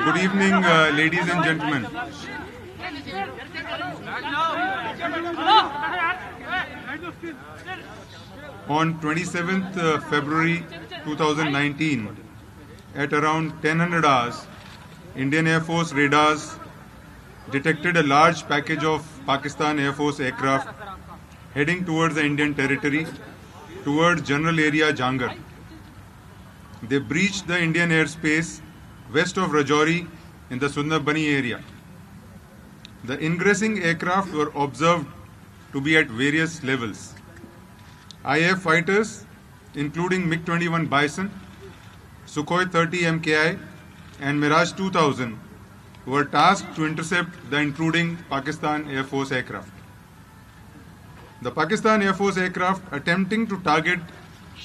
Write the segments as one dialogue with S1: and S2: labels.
S1: Good evening, ladies and gentlemen. On 27th February 2019, at around 1000 hours, Indian Air Force radars detected a large package of Pakistan Air Force aircraft heading towards the Indian territory, towards general area Jangar. They breached the Indian airspace west of Rajouri in the Sundarbani area. The ingressing aircraft were observed to be at various levels. IAF fighters, including MiG-21 Bison, Sukhoi 30 MKI and Mirage 2000, were tasked to intercept the intruding Pakistan Air Force aircraft. The Pakistan Air Force aircraft attempting to target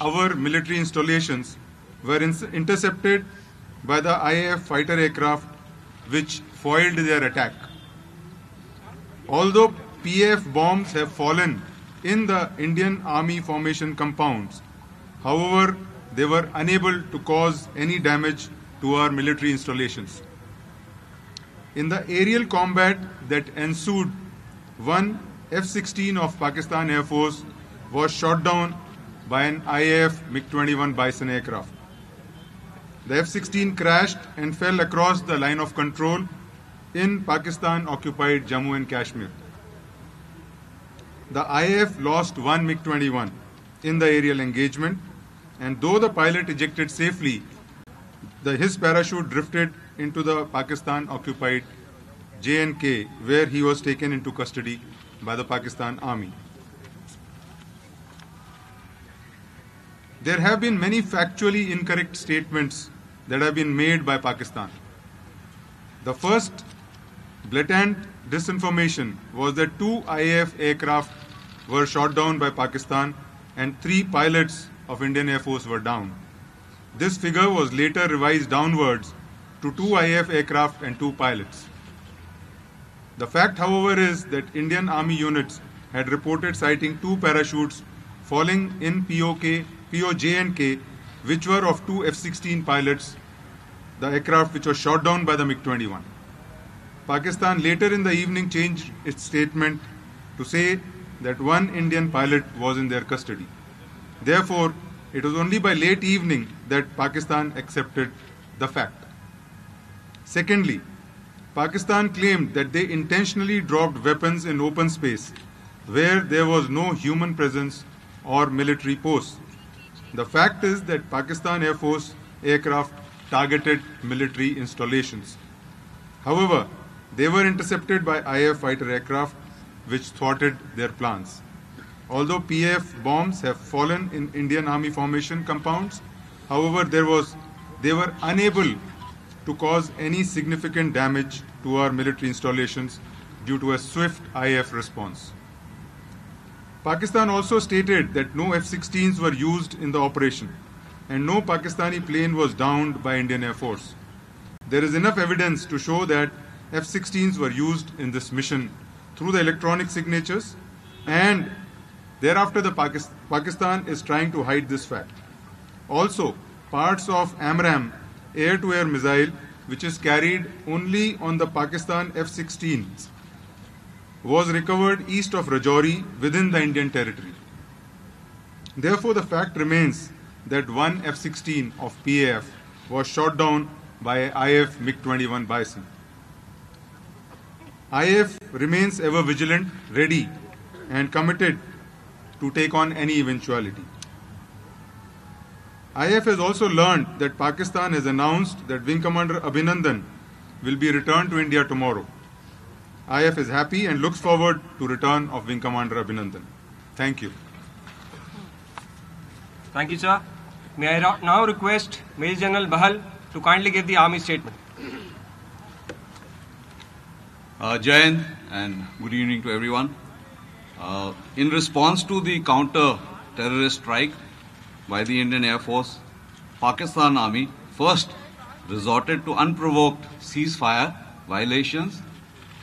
S1: our military installations were intercepted by the IAF fighter aircraft, which foiled their attack. Although PAF bombs have fallen in the Indian Army formation compounds, however, they were unable to cause any damage to our military installations. In the aerial combat that ensued, one F-16 of Pakistan Air Force was shot down by an IAF MiG-21 Bison aircraft. The F-16 crashed and fell across the line of control in Pakistan-occupied Jammu and Kashmir. The IAF lost one MiG-21 in the aerial engagement, and though the pilot ejected safely, his parachute drifted into the Pakistan-occupied J&K, where he was taken into custody by the Pakistan Army. There have been many factually incorrect statements that have been made by Pakistan. The first blatant disinformation was that 2 IAF aircraft were shot down by Pakistan and 3 pilots of Indian Air Force were down. This figure was later revised downwards to 2 IAF aircraft and 2 pilots. The fact, however, is that Indian Army units had reported sighting 2 parachutes falling in POJ&K, which were of 2 F-16 pilots, the aircraft which was shot down by the MiG-21. Pakistan later in the evening changed its statement to say that 1 Indian pilot was in their custody. Therefore, it was only by late evening that Pakistan accepted the fact. Secondly, Pakistan claimed that they intentionally dropped weapons in open space where there was no human presence or military posts. The fact is that Pakistan Air Force aircraft targeted military installations. However, they were intercepted by IAF fighter aircraft, which thwarted their plans. Although PAF bombs have fallen in Indian Army formation compounds, however, they were unable to cause any significant damage to our military installations due to a swift IAF response. Pakistan also stated that no F-16s were used in the operation and no Pakistani plane was downed by Indian Air Force. There is enough evidence to show that F-16s were used in this mission through the electronic signatures, and thereafter the Pakistan is trying to hide this fact. Also, parts of AMRAAM air-to-air missile, which is carried only on the Pakistan F-16s, was recovered east of Rajouri within the Indian territory. Therefore, the fact remains that 1 F-16 of PAF was shot down by IAF MiG-21 Bison. IAF remains ever vigilant, ready and committed to take on any eventuality. IAF has also learned that Pakistan has announced that Wing Commander Abhinandan will be returned to India tomorrow. IAF is happy and looks forward to return of Wing Commander Abhinandan. Thank you.
S2: Thank you, sir. May I now request Major General Bahal to kindly give the Army statement.
S3: Jai Hind and good evening to everyone. In response to the counter-terrorist strike by the Indian Air Force, Pakistan Army first resorted to unprovoked ceasefire violations,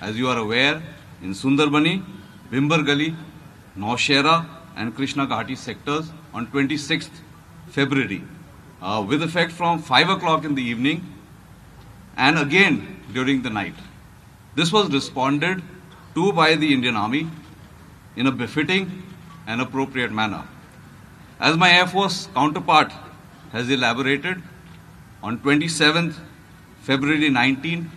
S3: as you are aware, in Sundarbani, Bhimber Gali, Naushera and Krishna Ghati sectors on 26th February, with effect from 5 o'clock in the evening and again during the night. This was responded to by the Indian Army in a befitting and appropriate manner. As my Air Force counterpart has elaborated, on 27th February 19,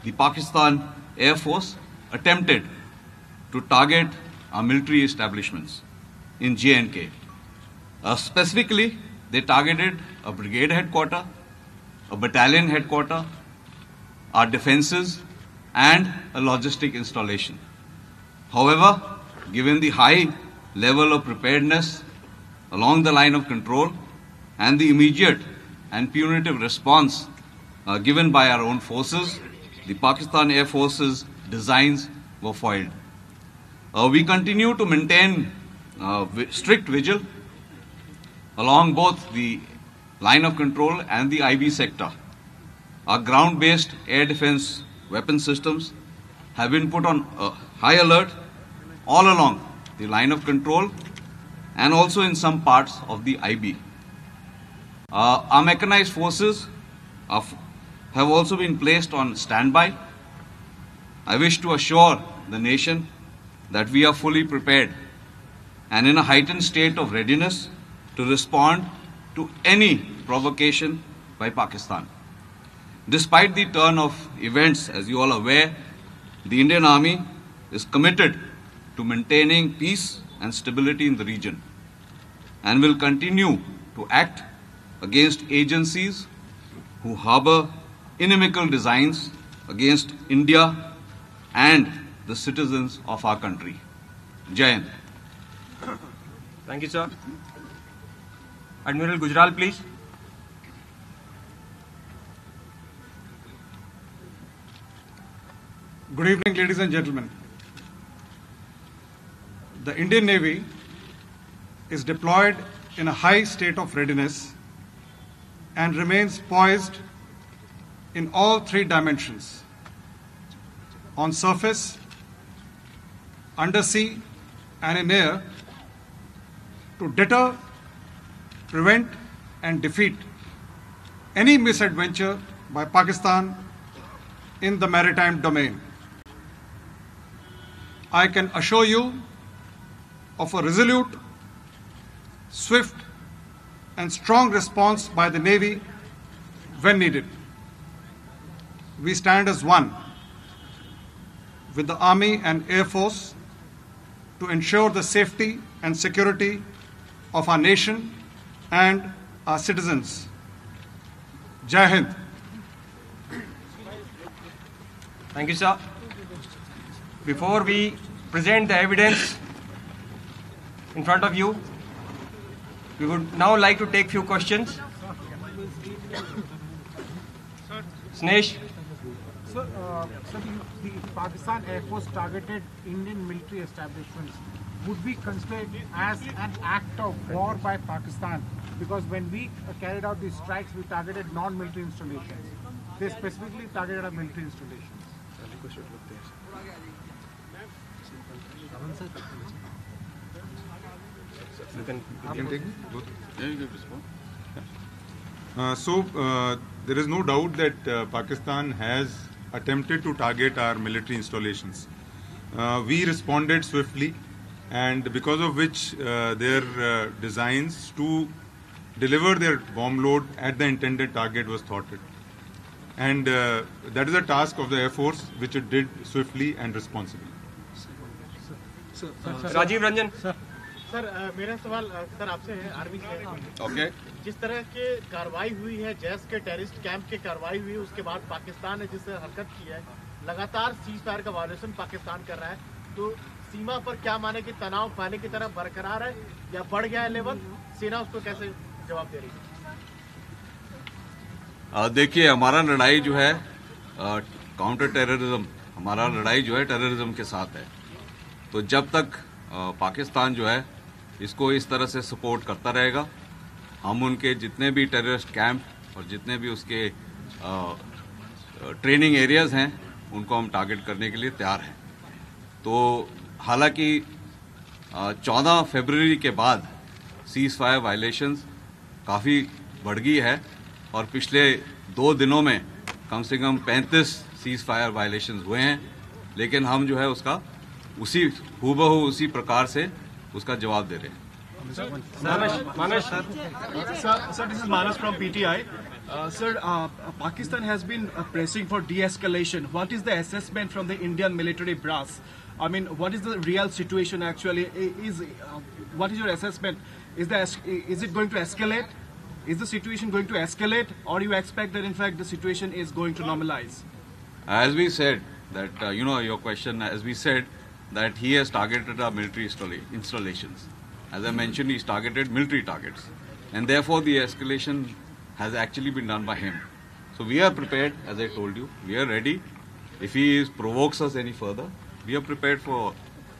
S3: the Pakistan Air Force attempted to target our military establishments in J&K. Specifically, they targeted a brigade headquarter, a battalion headquarter, our defenses, and a logistic installation. However, given the high level of preparedness along the line of control and the immediate and punitive response given by our own forces, the Pakistan Air Force's designs were foiled. We continue to maintain strict vigil along both the line of control and the IB sector. Our ground-based air defense weapon systems have been put on high alert all along the line of control and also in some parts of the IB. Our mechanized forces have also been placed on standby. I wish to assure the nation that we are fully prepared and in a heightened state of readiness to respond to any provocation by Pakistan. Despite the turn of events, as you all are aware, the Indian Army is committed to maintaining peace and stability in the region and will continue to act against agencies who harbor inimical designs against India and the citizens of our country. Jai Hind.
S2: Thank you, sir. Admiral Gujral, please.
S4: Good evening, ladies and gentlemen. The Indian Navy is deployed in a high state of readiness and remains poised in all three dimensions: on surface, undersea, and in air, to deter, prevent, and defeat any misadventure by Pakistan in the maritime domain. I can assure you of a resolute, swift, and strong response by the Navy when needed. We stand as one with the Army and Air Force to ensure the safety and security of our nation and our citizens. Jai Hind.
S2: Thank you, sir. Before we present the evidence in front of you, we would now like to take few questions. Snesh.
S5: Sir, the Pakistan Air Force targeted Indian military establishments would be considered as an act of war by Pakistan, because when we carried out these strikes, we targeted non-military installations. They specifically targeted our military installations.
S2: You can
S1: take both. Yeah, you can respond. There is no doubt that Pakistan has attempted to target our military installations. We responded swiftly, and because of which their designs to deliver their bomb load at the intended target was thwarted. And that is a task of the Air Force, which it did swiftly and responsibly.
S2: Rajiv Ranjan.
S5: Sir मेरा सवाल sir आपसे है, army से है।
S3: Okay.
S5: जिस तरह के कार्रवाई हुई है, जैस के टेररिस्ट कैंप के कार्रवाई हुई, उसके बाद पाकिस्तान ने जिस हरकत की है, लगातार सीज फायर का वायलेशन पाकिस्तान कर रहा है, तो सीमा पर क्या माने कि तनाव पहले की तरह बरकरार है या बढ़ गया है लेवल? सेना उसको कैसे जवाब दे रही है?
S3: देखिए, हमारा लड़ाई जो है काउंटर टेररिज्म, हमारा लड़ाई जो है टेररिज्म के साथ है। तो जब तक पाकिस्तान जो है इसको इस तरह से सपोर्ट करता रहेगा, हम उनके जितने भी टेररिस्ट कैंप और जितने भी उसके ट्रेनिंग एरियाज हैं उनको हम टारगेट करने के लिए तैयार हैं। तो हालांकि 14 फरवरी के बाद सीज फायर वायलेशंस काफ़ी बढ़ गई है और पिछले 2 दिनों में कम से कम 35 सीज फायर वायलेशंस हुए हैं, लेकिन हम जो है उसका उसी हूबहू उसी प्रकार से उसका जवाब दे रहे हैं.
S6: Sir, this is Manas from PTI. Sir, Pakistan has been pressing for de-escalation. What is the assessment from the Indian military brass? I mean, what is the real situation actually? What is your assessment? Is it going to escalate? Is the situation going to escalate, or you expect that in fact the situation is going to normalize?
S3: As we said that your question, as we said that he has targeted our military installations. As I mentioned, he's targeted military targets, and therefore the escalation has actually been done by him. So we are prepared, as I told you, we are ready. If he provokes us any further, we are prepared for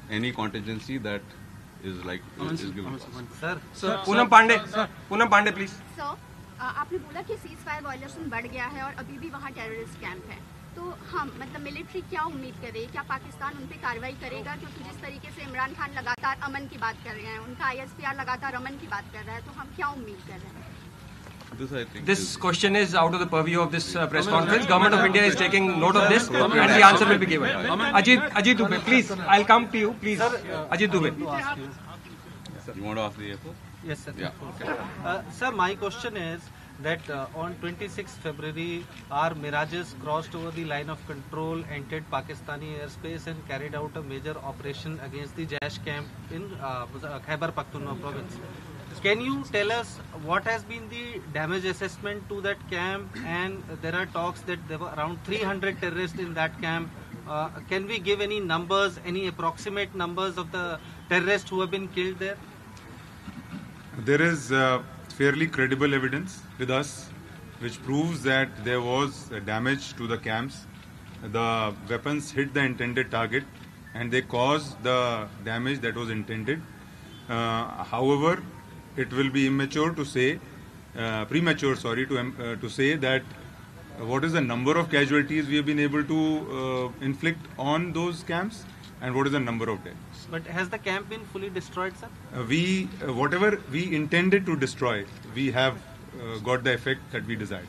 S3: any contingency that is given to us.
S2: Sir, Poonam Pandey, please.
S7: Sir, आपने बोला कि cease fire violation बढ़ गया है और अभी भी वहाँ टेररिस्ट कैंप है, तो हम मतलब मिलिट्री क्या उम्मीद करे, क्या पाकिस्तान उन पे कार्रवाई करेगा? क्योंकि जिस तरीके से इमरान खान लगातार अमन की बात कर रहे हैं, उनका ISPR लगातार अमन की बात कर रहा है, तो हम क्या उम्मीद कर रहे हैं?
S2: This question is out of the purview of this press conference. Government of India is taking note of this, and the answer will be given. Ajit Dubey, please. I'll come to you, please. Ajit Dubey.
S3: You want to ask the airport?
S8: Yes, sir.
S3: Yeah. Okay.
S8: Sir, my question is that on 26 February, our Mirages crossed over the line of control, entered Pakistani airspace and carried out a major operation against the Jaish camp in Khyber Pakhtunkhwa province. Can you tell us what has been the damage assessment to that camp? And there are talks that there were around 300 terrorists in that camp. Can we give any numbers, any approximate numbers of the terrorists who have been killed there?
S1: There is fairly credible evidence with us which proves that there was damage to the camps. The weapons hit the intended target and they caused the damage that was intended. However, it will be premature to say that what is the number of casualties we have been able to inflict on those camps and what is the number of dead.
S8: But has the camp been fully destroyed, sir?
S1: Whatever we intended to destroy, we have got the effect that we desired.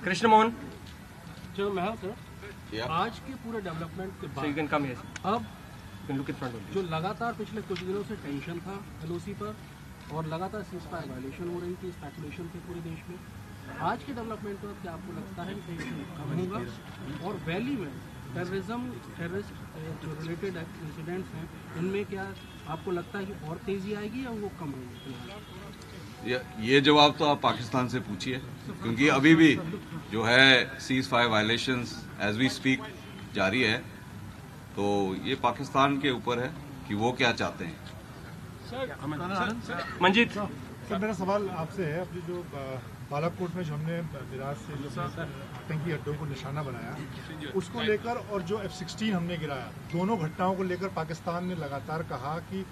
S2: Krishna Mohan.
S9: जो महल sir, आज के पूरे development के बाद,
S2: So you can come here.
S9: अब
S2: You can look in front of
S9: जो लगातार पिछले कुछ दिनों से टेंशन था LOC पर और लगातार सीज फायर वायलेशन हो रही थी, स्पेकुलेशन थे पूरे देश में, आज के डेवलपमेंट पर क्या आपको लगता है कि टेंशन कम होगा? और वैली में टेररिस्ट जो रिलेटेड इंसिडेंट्स हैं, इनमें क्या आपको लगता है कि और तेजी आएगी या वो कम होगी?
S3: ये जवाब तो आप पाकिस्तान से पूछिए, क्योंकि अभी भी जो है ceasefire violations as we speak जारी है, तो ये पाकिस्तान के ऊपर है कि वो क्या चाहते हैं.
S2: मंजीत.
S10: सर, मेरा सवाल आपसे है, अपनी जो बालाकोट में जो हमने मिराज से जो आतंकी अड्डों को निशाना बनाया, उसको लेकर और जो F-16 हमने गिराया, दोनों घटनाओं को लेकर पाकिस्तान ने लगातार कहा कि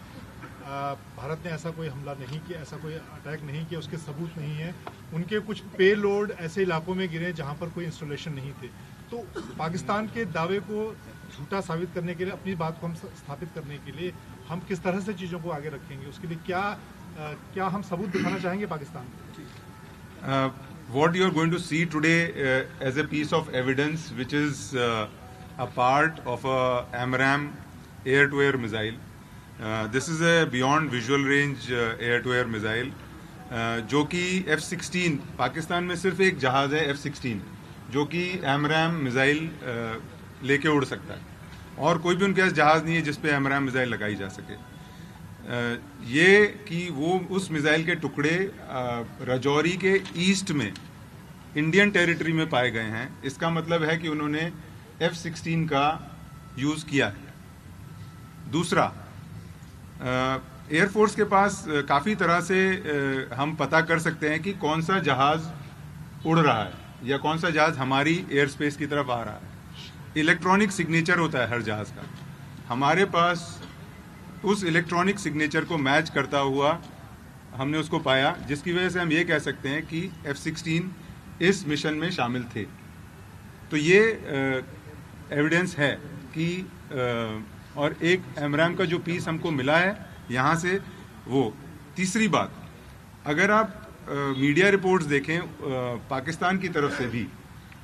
S10: भारत ने ऐसा कोई हमला नहीं किया, ऐसा कोई अटैक नहीं किया, उसके सबूत नहीं है. उनके कुछ पे लोड ऐसे इलाकों में गिरे जहां पर कोई इंस्टॉलेशन नहीं थे. तो पाकिस्तान के दावे को झूठा साबित करने के लिए, अपनी बात को हम स्थापित करने के लिए हम किस तरह से चीज़ों को आगे रखेंगे, उसके लिए क्या हम सबूत दिखाना चाहेंगे पाकिस्तान को?
S1: What you are going to see today as a piece of evidence which is a part of a AMRAAM air-to-air missile. This is a beyond visual range air-to-air missile जो कि F-16, पाकिस्तान में सिर्फ एक जहाज़ है F-16 जो कि AMRAAM missile लेके उड़ सकता है, और कोई भी उनके पास जहाज़ नहीं है जिस पे AMRAAM मिसाइल लगाई जा सके. ये कि वो उस मिसाइल के टुकड़े राजौरी के ईस्ट में इंडियन टेरिटरी में पाए गए हैं, इसका मतलब है कि उन्होंने F-16 का यूज़ किया है. दूसरा, एयरफोर्स के पास काफ़ी तरह से हम पता कर सकते हैं कि कौन सा जहाज़ उड़ रहा है या कौन सा जहाज़ हमारी एयर स्पेस की तरफ आ रहा है. इलेक्ट्रॉनिक सिग्नेचर होता है हर जहाज़ का. हमारे पास उस इलेक्ट्रॉनिक सिग्नेचर को मैच करता हुआ हमने उसको पाया, जिसकी वजह से हम ये कह सकते हैं कि F-16 इस मिशन में शामिल थे. तो ये एविडेंस है कि और एक AMRAAM का जो पीस हमको मिला है यहाँ से वो. तीसरी बात, अगर आप मीडिया रिपोर्ट्स देखें पाकिस्तान की तरफ से भी,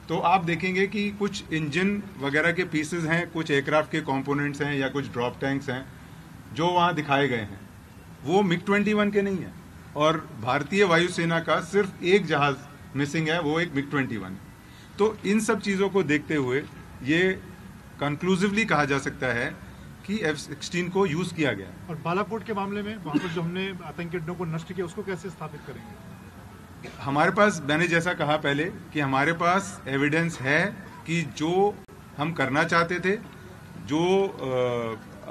S1: तो आप देखेंगे कि कुछ इंजन वगैरह के पीसेस हैं, कुछ एयरक्राफ्ट के कंपोनेंट्स हैं या कुछ ड्रॉप टैंक्स हैं जो वहाँ दिखाए गए हैं, वो MiG-21 के नहीं हैं। और भारतीय वायुसेना का सिर्फ एक जहाज मिसिंग है, वो एक MiG-21। तो इन सब चीज़ों को देखते हुए ये कंक्लूसिवली कहा जा सकता है कि F-16 को यूज़ किया गया।
S10: और बालाकोट के मामले में वहाँ पर जो हमने आतंकी अड्डों को नष्ट किया, उसको कैसे स्थापित करेंगे?
S1: हमारे पास, मैंने जैसा कहा पहले, कि हमारे पास एविडेंस है कि जो हम करना चाहते थे, जो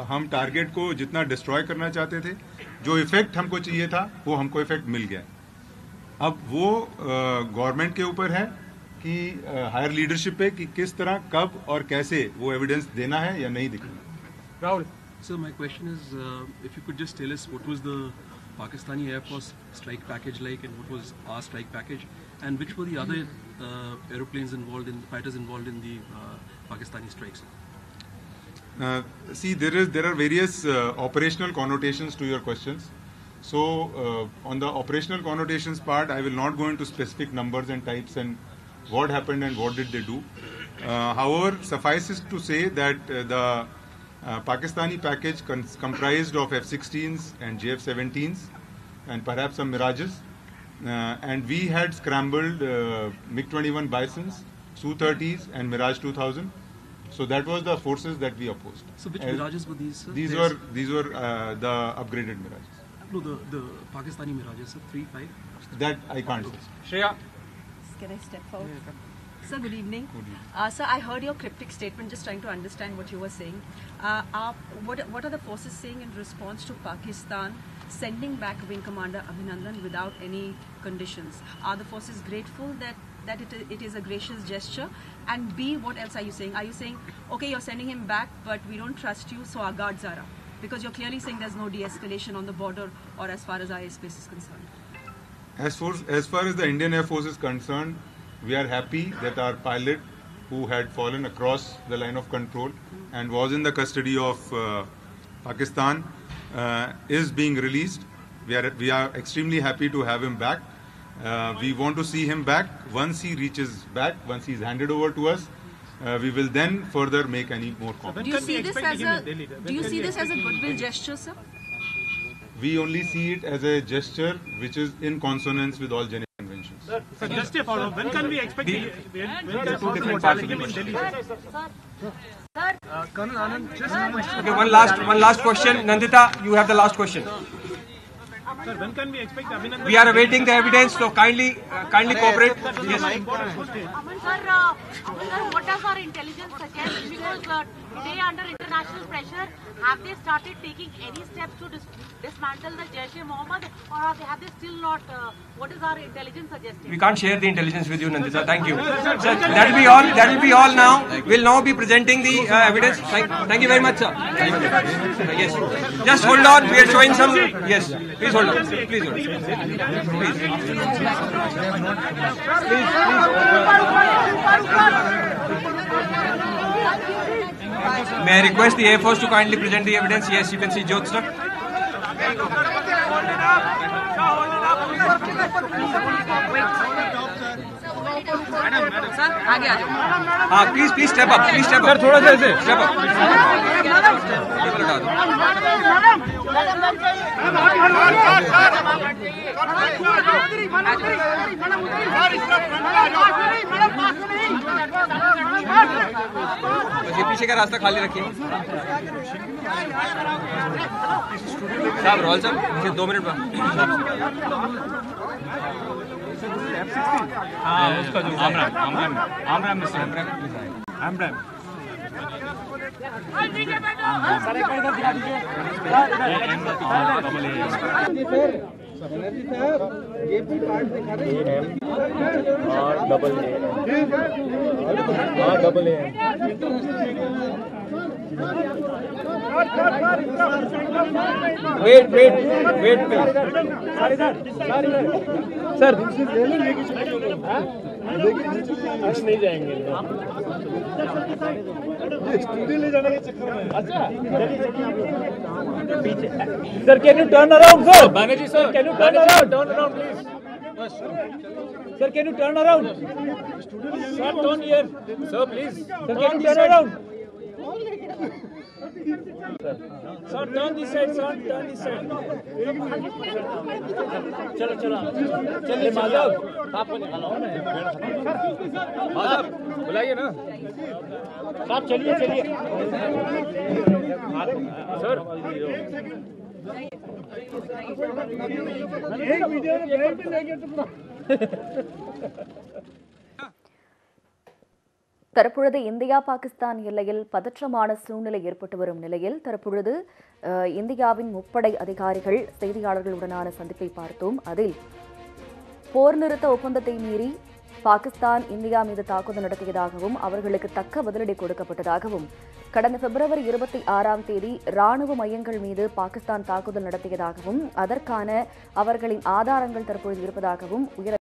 S1: हम टारगेट को जितना डिस्ट्रॉय करना चाहते थे, जो इफेक्ट हमको चाहिए था, वो हमको इफेक्ट मिल गया। अब वो गवर्नमेंट के ऊपर है कि हायर लीडरशिप पे कि किस तरह, कब और कैसे वो एविडेंस देना है या नहीं दिखाना।
S11: Rahul. So my question is, if you could just tell us what was the Pakistani Air Force strike package like, and what was our strike package, and which were the other aeroplanes involved in, fighters involved in the Pakistani strikes?
S1: See, there are various operational connotations to your questions. So on the operational connotations part, I will not go into specific numbers and types and what happened and what did they do. However, suffices to say that the Pakistani package comprised of F-16s and JF-17s and perhaps some Mirages, and we had scrambled MiG-21 Bisons, Su-30s and Mirage 2000. So that was the forces that we opposed.
S11: So which Mirages were these, sir?
S1: These were the upgraded Mirages.
S11: No, the Pakistani Mirages, sir, 3, 5?
S1: That I can't say.
S2: Shreya.
S12: Can I step forward? Sir, good evening. Sir, I heard your cryptic statement, just trying to understand what you were saying. What are the forces saying in response to Pakistan sending back Wing Commander Abhinandan without any conditions? Are the forces grateful that it is a gracious gesture? And B, what else are you saying? Are you saying, okay, you're sending him back, but we don't trust you, so our guards are up? Because you're clearly saying there's no de-escalation on the border or as far as our airspace is concerned.
S1: As far as the Indian Air Force is concerned, we are happy that our pilot, who had fallen across the line of control and was in the custody of Pakistan, is being released. We are extremely happy to have him back. We want to see him back. Once he reaches back, once he is handed over to us, we will then further make any more comments.
S12: Do you see this as a goodwill gesture, sir?
S1: We only see it as a gesture which is in consonance with all Geneva conventions.
S5: Sir, just a follow-up. When can we expect
S2: two different parts of the question.
S5: Colonel Anand, just a question.
S2: Okay, one last question. Nandita, you have the last question.
S5: Sir, when can we expect Abhinandan?
S2: We are awaiting the evidence, so kindly cooperate. Yes.
S13: Aman sir, what does our intelligence suggest? Because today, under international pressure, have they started taking any steps to dismantle the Jaish-e-Mohammed, or have they still not? What is our intelligence suggesting?
S2: We can't share the intelligence with you, Nandita. Thank you. Sir, that will be all. That will be all now. We'll now be presenting the evidence. Thank you very much, sir. Yes. Just hold on. We are showing some. Yes. Please hold on. Please hold on. May I request the Air Force to kindly present the evidence? Yes, you can see Jyotsna. Please step up. Please step up. थोड़ा सा ऐसे step up. ये पीछे का रास्ता खाली रखिए। साहब रोल साहब 2 मिनट बाद।
S14: हाँ उसका जो आमराम में आमराम
S15: ये भी पार्ट दिखा रहे हैं और डबल ए
S2: वेट
S15: सर नहीं जाएंगे स्टूडियो ले जाने के चक्कर में अच्छा पीछे sir can U turn around sir Banerjee sir can U turn around please
S16: first. Sir, can you turn around? Sir, turn here. Sir, please. Sir, can you turn around? Sir, turn this side, sir. Turn this side. चलो चलो चलिए माधव आपको निकालो माधव बुलाइए ना साहब चलिए चलिए सर एक वीडियो में बैठ भी नहीं तो
S17: தற்பொழுது இந்தியா பாகிஸ்தான் எல்லையில் பதற்றமான சூழ்நிலை ஏற்பட்டு வரும் நிலையில் தற்பொழுது இந்தியாவின் முப்படை அதிகாரிகள் செய்தியாளர்களுடனான சந்திப்பை பார்த்தோம். அதில் போர் நிறுத்த ஒப்பந்தத்தை மீறி பாகிஸ்தான் இந்தியா மீது தாக்குதல் நடத்தியதாகவும் அவர்களுக்கு தக்க பதிலடி கொடுக்கப்பட்டதாகவும் கடந்த பிப்ரவரி 26ஆம் தேதி ராணுவ மையங்கள் மீது பாகிஸ்தான் தாக்குதல் நடத்தியதாகவும் அதற்கான அவர்களின் ஆதாரங்கள் தற்பொழுது இருப்பதாகவும் உயர்